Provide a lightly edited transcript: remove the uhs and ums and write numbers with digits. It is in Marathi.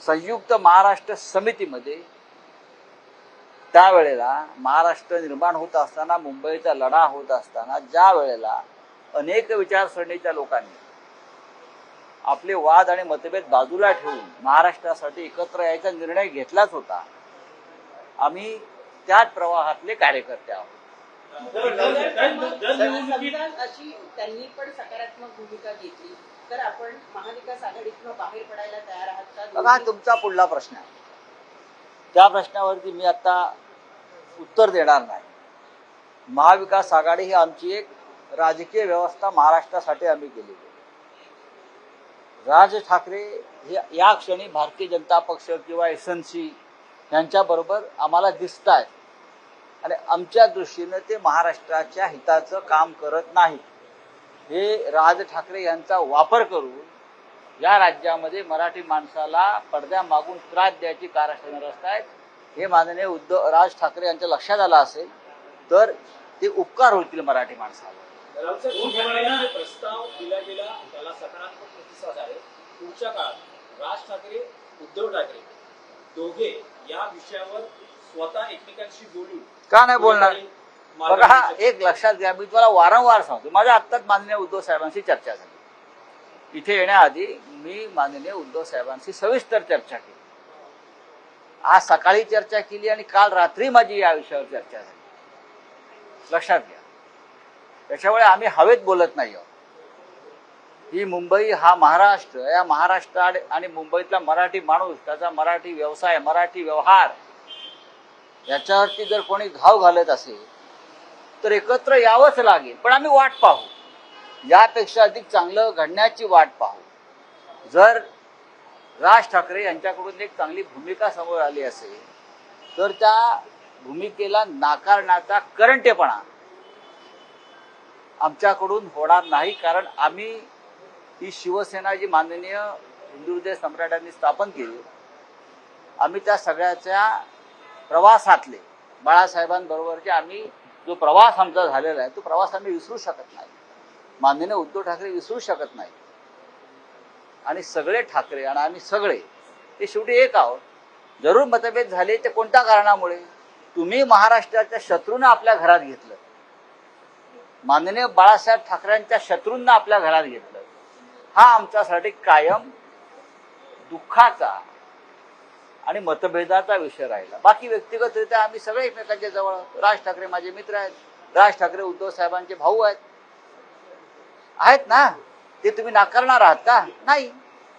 संयुक्त महाराष्ट्र समितीमध्ये त्यावेळेला महाराष्ट्र निर्माण होत असताना, मुंबईचा लढा होत असताना, ज्या वेळेला अनेक विचारसरणीच्या लोकांनी आपले वाद आणि मतभेद बाजूला ठेवून महाराष्ट्रासाठी एकत्र यायचा निर्णय घेतलाच होता. आम्ही त्याच प्रवाहातले कार्यकर्ते आहोत. अशी त्यांनी पण सकारात्मक भूमिका घेतली तर आपण महाविकास आघाडीतून बाहेर पडायला तयार आहात का? बघा, तुमचा पुढला प्रश्न आहे. त्या प्रश्नावरती मी आता उत्तर देणार नाही. महाविकास आघाडी ही आमची एक राजकीय व्यवस्था महाराष्ट्रासाठी आम्ही केलेली आहे. राज ठाकरे हे या क्षणी भारतीय जनता पक्ष किंवा एसएनसी यांच्याबरोबर आम्हाला दिसत आहेत आणि आमच्या दृष्टीनं ते महाराष्ट्राच्या हिताचं काम करत नाहीत. हे राज ठाकरे यांचा वापर करून या राज्यामध्ये मराठी माणसाला पडद्यामागून त्रास द्यायची कारस्थानं रचत आहेत. हे माननीय राज ठाकरे यांच्या लक्षात आलं असेल तर ते उपकार होतील मराठी माणसाला. प्रस्ताव दिला गेला त्याला सकारात्मक प्रतिसाद आहे. पुढच्या काळात राज ठाकरे, उद्धव ठाकरे दोघे या विषयावर स्वतः एकमेकांशी बोलून का नाही बोलणार? बघा, एक लक्षात घ्या, मी तुम्हाला वारंवार सांगतो, माझ्या आत्ताच माननीय उद्धव साहेबांशी चर्चा झाली. इथे येण्याआधी मी माननीय उद्धव साहेबांशी सविस्तर चर्चा केली. आज सकाळी चर्चा केली आणि काल रात्री माझी या विषयावर चर्चा झाली. लक्षात घ्या, त्याच्यामुळे आम्ही हवेत बोलत नाही आहोत. ही मुंबई हा महाराष्ट्र, या महाराष्ट्र आणि मुंबईतला मराठी माणूस, त्याचा मराठी व्यवसाय, मराठी व्यवहार याच्यावरती जर कोणी घाव घालत असेल तर एकत्र यावंच लागेल. पण आम्ही वाट पाहू, यापेक्षा अधिक चांगलं घडण्याची वाट पाहू. जर राज ठाकरे यांच्याकडून एक चांगली भूमिका समोर आली असेल तर त्या भूमिकेला नाकारण्याचा करंटेपणा आमच्याकडून होणार नाही. कारण आम्ही ही शिवसेना जी माननीय हिंदू हृदय सम्राटांनी स्थापन केली, आम्ही त्या सगळ्याच्या प्रवासातले बाळासाहेबांबरोबरचे आम्ही जो प्रवास आमचा झालेला आहे तो प्रवास आम्ही विसरू शकत नाही. माननीय उद्धव ठाकरे विसरू शकत नाही. आणि सगळे ठाकरे आणि आम्ही सगळे ते शेवटी एक आहोत. जरूर मतभेद झाले ते कोणत्या कारणामुळे? तुम्ही महाराष्ट्राच्या शत्रूंना आपल्या घरात घेतलं, माननीय बाळासाहेब ठाकरेंच्या शत्रूंना आपल्या घरात घेतलं. हा आमच्यासाठी कायम दुःखाचा आणि मतभेदाचा विषय राहिला. बाकी व्यक्तिगतरित्या आम्ही सगळे एकमेकांच्या जवळ आहोत. राज ठाकरे माझे मित्र आहेत, राज ठाकरे उद्धव साहेबांचे भाऊ आहेत ना. ते तुम्ही नाकारणार आहात का? नाही.